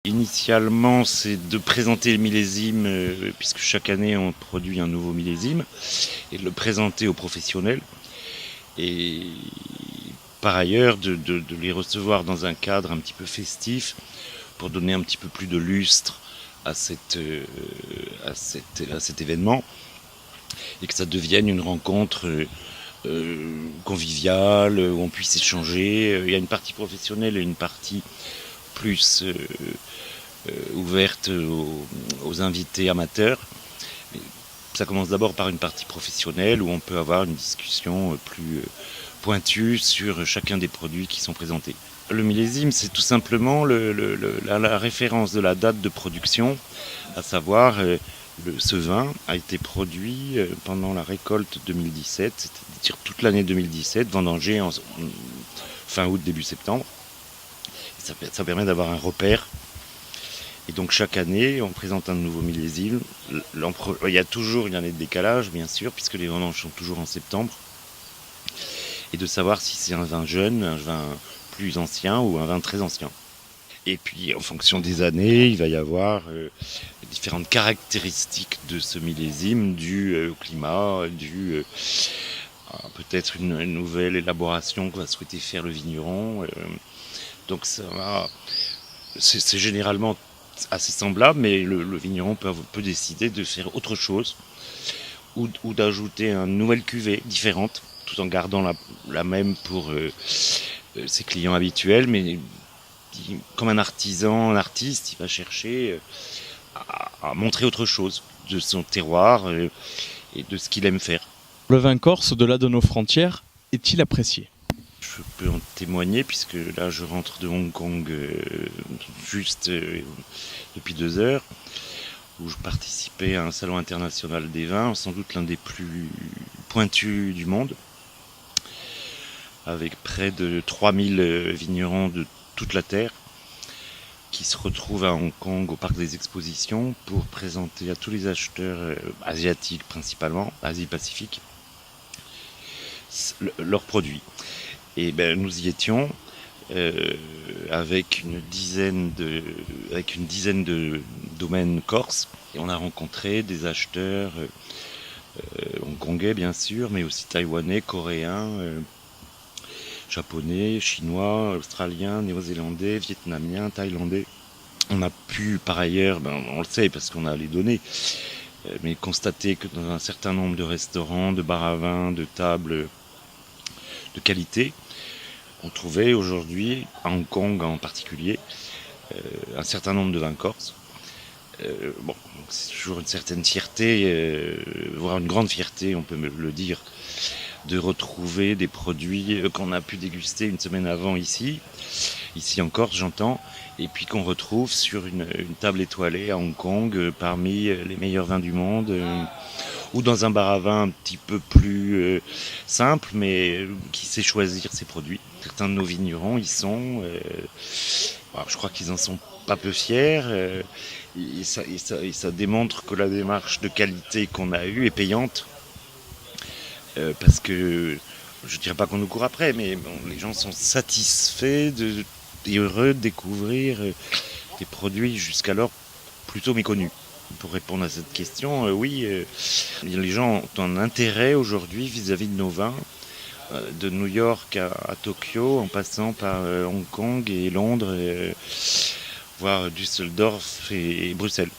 Initialement, c'est de présenter le millésime, puisque chaque année on produit un nouveau millésime, et de le présenter aux professionnels. Et par ailleurs, de les recevoir dans un cadre un petit peu festif, pour donner un petit peu plus de lustre à cet événement, et que ça devienne une rencontre conviviale, où on puisse échanger. Il y a une partie professionnelle et une partie plus ouverte aux invités amateurs. Ça commence d'abord par une partie professionnelle où on peut avoir une discussion plus pointue sur chacun des produits qui sont présentés. Le millésime, c'est tout simplement la référence de la date de production, à savoir ce vin a été produit pendant la récolte 2017, c'est-à-dire toute l'année 2017, vendangé en fin août, début septembre. Ça permet d'avoir un repère. Et donc chaque année, on présente un nouveau millésime. Il y a toujours une année de décalage, bien sûr, puisque les vendanges sont toujours en septembre. Et de savoir si c'est un vin jeune, un vin plus ancien ou un vin très ancien. Et puis en fonction des années, il va y avoir différentes caractéristiques de ce millésime dues au climat, dues à peut-être une nouvelle élaboration que va souhaiter faire le vigneron. Donc c'est généralement assez semblable, mais le vigneron peut décider de faire autre chose ou d'ajouter une nouvelle cuvée différente, tout en gardant la même pour ses clients habituels, mais comme un artisan, un artiste, il va chercher à montrer autre chose de son terroir et de ce qu'il aime faire. Le vin corse, au-delà de nos frontières, est-il apprécié ? Je peux en témoigner puisque là je rentre de Hong Kong juste depuis 2 heures, où je participais à un salon international des vins, sans doute l'un des plus pointus du monde, avec près de 3000 vignerons de toute la Terre qui se retrouvent à Hong Kong au parc des expositions pour présenter à tous les acheteurs asiatiques principalement, Asie-Pacifique, leurs produits. Et nous y étions avec une dizaine de domaines corses. Et on a rencontré des acheteurs hongkongais bien sûr, mais aussi taïwanais, coréens, japonais, chinois, australiens, néo-zélandais, vietnamiens, thaïlandais. On a pu par ailleurs, on le sait parce qu'on a les données, mais constater que dans un certain nombre de restaurants, de bars à vin, de tables de qualité, on trouvait aujourd'hui, à Hong Kong en particulier, un certain nombre de vins corses. C'est toujours une certaine fierté, voire une grande fierté, on peut le dire, de retrouver des produits qu'on a pu déguster une semaine avant ici en Corse j'entends, et puis qu'on retrouve sur une table étoilée à Hong Kong parmi les meilleurs vins du monde, ou dans un bar à vin un petit peu plus simple, mais qui sait choisir ses produits. Certains de nos vignerons y sont, je crois qu'ils en sont pas peu fiers, et ça démontre que la démarche de qualité qu'on a eue est payante, parce que je ne dirais pas qu'on nous court après, mais les gens sont satisfaits et heureux de découvrir des produits jusqu'alors plutôt méconnus. Pour répondre à cette question, oui, les gens ont un intérêt aujourd'hui vis-à-vis de nos vins, de New York à Tokyo, en passant par Hong Kong et Londres, voire Düsseldorf et Bruxelles.